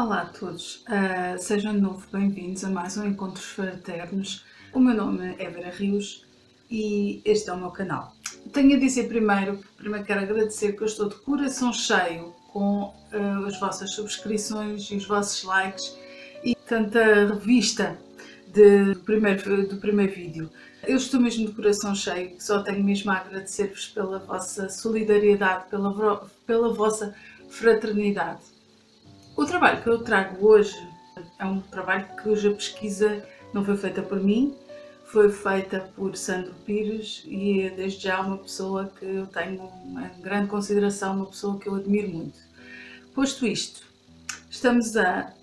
Olá a todos, sejam de novo bem-vindos a mais um Encontros Fraternos. O meu nome é Vera Rios e este é o meu canal. Tenho a dizer primeiro quero agradecer que eu estou de coração cheio com as vossas subscrições e os vossos likes e tanta revista do primeiro vídeo. Eu estou mesmo de coração cheio, só tenho mesmo a agradecer-vos pela vossa solidariedade, pela vossa fraternidade. O trabalho que eu trago hoje é um trabalho cuja pesquisa não foi feita por mim, foi feita por Sandro Pires e é desde já uma pessoa que eu tenho uma grande consideração, uma pessoa que eu admiro muito. Posto isto, estamos a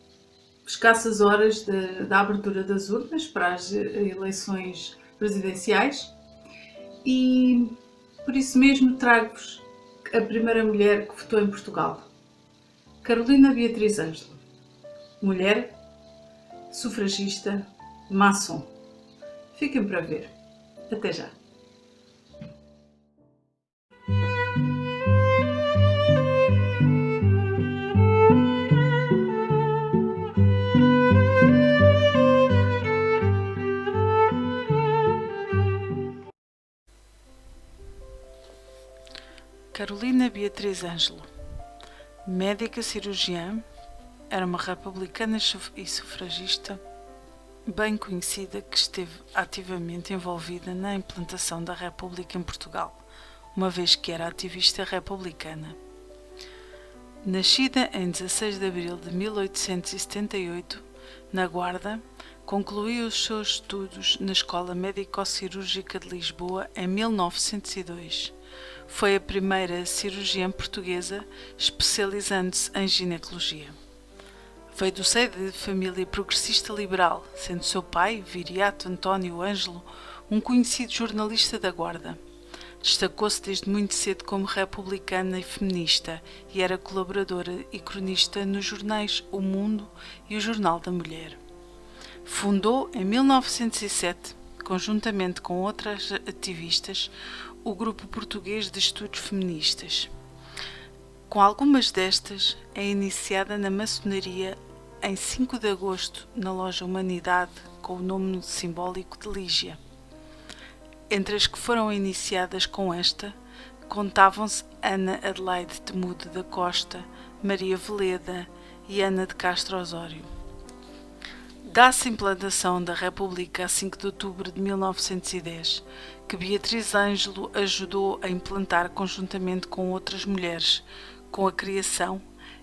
escassas horas da abertura das urnas para as eleições presidenciais e por isso mesmo trago-vos a primeira mulher que votou em Portugal, Carolina Beatriz Ângelo. Mulher, sufragista, maçom. Fiquem para ver. Até já. Carolina Beatriz Ângelo, médica cirurgiã, era uma republicana e sufragista bem conhecida que esteve ativamente envolvida na implantação da República em Portugal, uma vez que era ativista republicana. Nascida em 16 de abril de 1878, na Guarda, concluiu os seus estudos na Escola Médico-Cirúrgica de Lisboa em 1902. Foi a primeira cirurgiã portuguesa especializando-se em ginecologia. Veio do seio de família progressista liberal, sendo seu pai, Viriato António Ângelo, um conhecido jornalista da Guarda. Destacou-se desde muito cedo como republicana e feminista e era colaboradora e cronista nos jornais O Mundo e o Jornal da Mulher. Fundou, em 1907, conjuntamente com outras ativistas, o Grupo Português de Estudos Feministas. Com algumas destas, é iniciada na maçonaria em 5 de agosto na loja Humanidade com o nome simbólico de Lígia. Entre as que foram iniciadas com esta, contavam-se Ana Adelaide Temudo da Costa, Maria Veleda e Ana de Castro Osório. Dá-se implantação da República a 5 de outubro de 1910, que Beatriz Ângelo ajudou a implantar conjuntamente com outras mulheres, com a criação,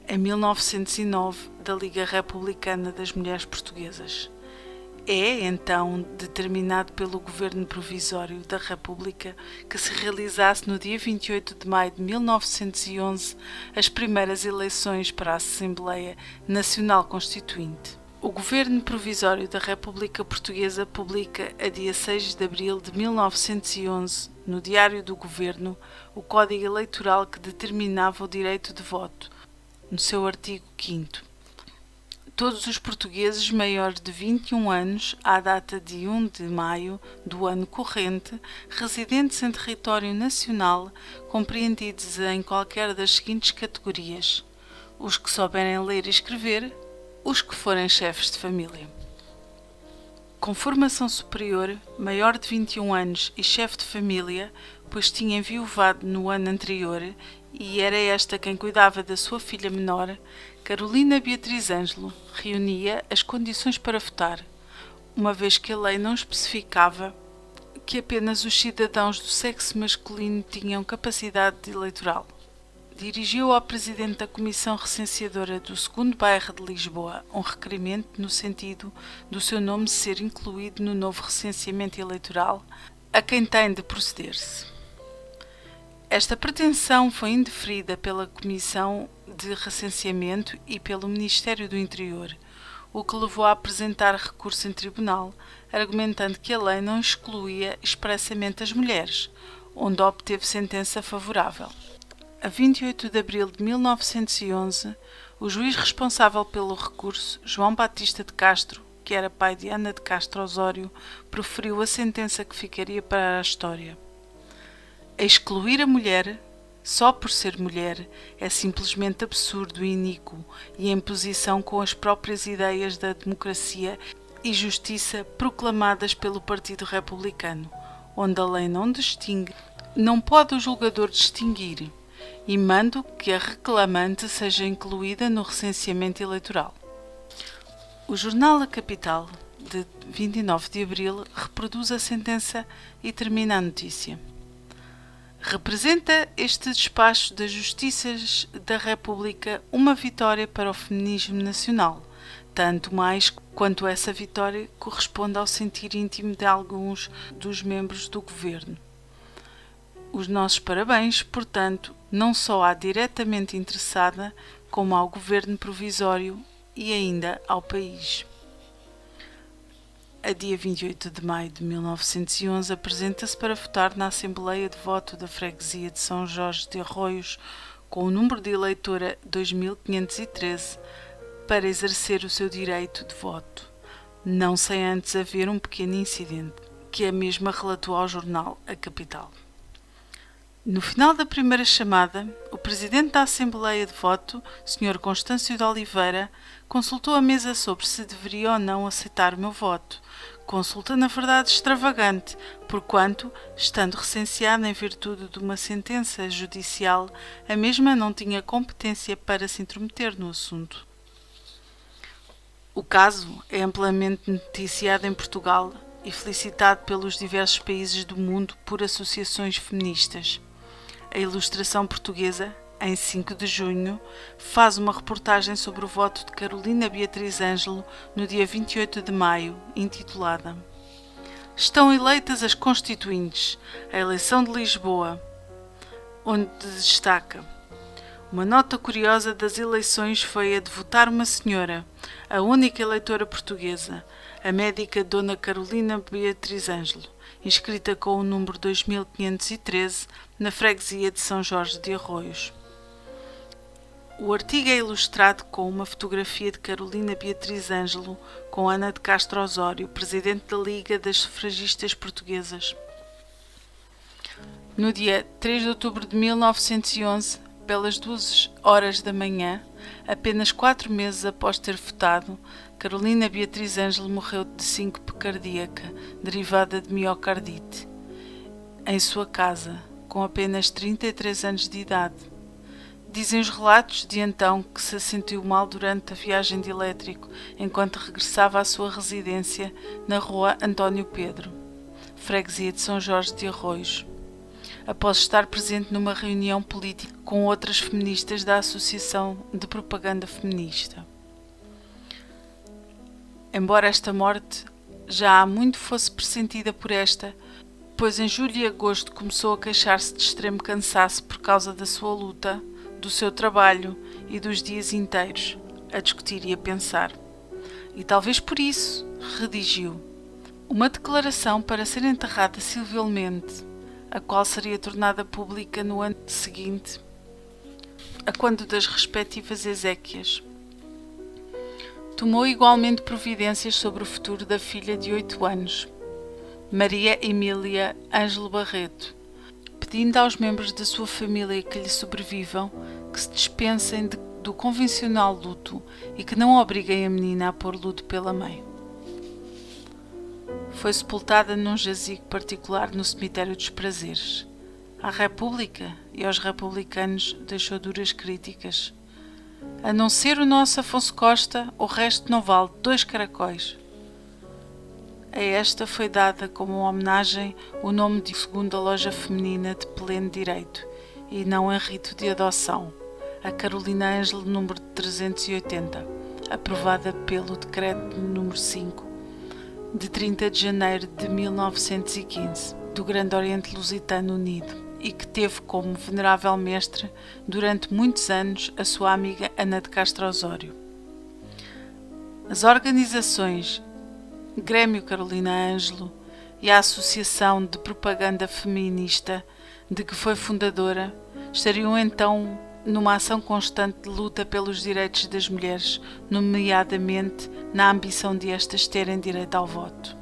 em 1909, da Liga Republicana das Mulheres Portuguesas. É, então, determinado pelo Governo Provisório da República que se realizasse no dia 28 de maio de 1911 as primeiras eleições para a Assembleia Nacional Constituinte. O Governo Provisório da República Portuguesa publica, a dia 6 de abril de 1911, no Diário do Governo, o Código Eleitoral que determinava o direito de voto, no seu artigo 5º. Todos os portugueses maiores de 21 anos, à data de 1 de maio do ano corrente, residentes em território nacional, compreendidos em qualquer das seguintes categorias: os que souberem ler e escrever, os que forem chefes de família. Com formação superior, maior de 21 anos e chefe de família, pois tinha enviuvado no ano anterior e era esta quem cuidava da sua filha menor, Carolina Beatriz Ângelo reunia as condições para votar, uma vez que a lei não especificava que apenas os cidadãos do sexo masculino tinham capacidade eleitoral. Dirigiu ao Presidente da Comissão Recenseadora do 2º Bairro de Lisboa um requerimento no sentido do seu nome ser incluído no novo recenseamento eleitoral, a quem tem de proceder-se. Esta pretensão foi indeferida pela Comissão de Recenseamento e pelo Ministério do Interior, o que levou a apresentar recurso em tribunal, argumentando que a lei não excluía expressamente as mulheres, onde obteve sentença favorável. A 28 de abril de 1911, o juiz responsável pelo recurso, João Batista de Castro, que era pai de Ana de Castro Osório, proferiu a sentença que ficaria para a história. A excluir a mulher só por ser mulher, é simplesmente absurdo e iníquo e em posição com as próprias ideias da democracia e justiça proclamadas pelo Partido Republicano, onde a lei não distingue, não pode o julgador distinguir, e mando que a reclamante seja incluída no recenseamento eleitoral. O jornal A Capital, de 29 de abril, reproduz a sentença e termina a notícia. Representa este despacho das Justiças da República uma vitória para o feminismo nacional, tanto mais quanto essa vitória corresponde ao sentir íntimo de alguns dos membros do governo. Os nossos parabéns, portanto, não só à diretamente interessada, como ao governo provisório e ainda ao país. A dia 28 de maio de 1911, apresenta-se para votar na Assembleia de Voto da Freguesia de São Jorge de Arroios, com o número de eleitora 2513, para exercer o seu direito de voto, não sem antes haver um pequeno incidente, que a mesma relatou ao jornal A Capital. No final da primeira chamada, o presidente da Assembleia de Voto, Sr. Constâncio de Oliveira, consultou a mesa sobre se deveria ou não aceitar o meu voto. Consulta, na verdade, extravagante, porquanto, estando recenseada em virtude de uma sentença judicial, a mesma não tinha competência para se intrometer no assunto. O caso é amplamente noticiado em Portugal e felicitado pelos diversos países do mundo por associações feministas. A Ilustração Portuguesa, em 5 de junho, faz uma reportagem sobre o voto de Carolina Beatriz Ângelo no dia 28 de maio, intitulada "Estão eleitas as Constituintes, a eleição de Lisboa", onde destaca: "Uma nota curiosa das eleições foi a de votar uma senhora, a única eleitora portuguesa, a médica Dona Carolina Beatriz Ângelo, inscrita com o número 2513 na freguesia de São Jorge de Arroios." O artigo é ilustrado com uma fotografia de Carolina Beatriz Ângelo com Ana de Castro Osório, presidente da Liga das Sufragistas Portuguesas. No dia 3 de outubro de 1911, pelas 2h da manhã, apenas 4 meses após ter votado, Carolina Beatriz Ângelo morreu de síncope cardíaca, derivada de miocardite, em sua casa, com apenas 33 anos de idade. Dizem os relatos de então que se sentiu mal durante a viagem de elétrico, enquanto regressava à sua residência na rua António Pedro, freguesia de São Jorge de Arroios, após estar presente numa reunião política com outras feministas da Associação de Propaganda Feminista. Embora esta morte já há muito fosse pressentida por esta, pois em julho e agosto começou a queixar-se de extremo cansaço por causa da sua luta, do seu trabalho e dos dias inteiros a discutir e a pensar. E talvez por isso redigiu uma declaração para ser enterrada civilmente, a qual seria tornada pública no ano seguinte, a quando das respectivas exéquias. Tomou igualmente providências sobre o futuro da filha de 8 anos, Maria Emília Ângelo Barreto, pedindo aos membros da sua família que lhe sobrevivam que se dispensem do convencional luto e que não obriguem a menina a pôr luto pela mãe. Foi sepultada num jazigo particular no cemitério dos Prazeres. À República e aos republicanos deixou duras críticas. A não ser o nosso Afonso Costa, o resto não vale 2 caracóis. A esta foi dada como homenagem o nome de segunda loja feminina de pleno direito e não em rito de adoção, a Carolina Ângelo número 380, aprovada pelo decreto número 5 de 30 de janeiro de 1915 do Grande Oriente Lusitano Unido e que teve como venerável mestre durante muitos anos a sua amiga Ana de Castro Osório. As organizações Grêmio Carolina Ângelo e a Associação de Propaganda Feminista, de que foi fundadora, estariam então numa ação constante de luta pelos direitos das mulheres, nomeadamente na ambição de estas terem direito ao voto.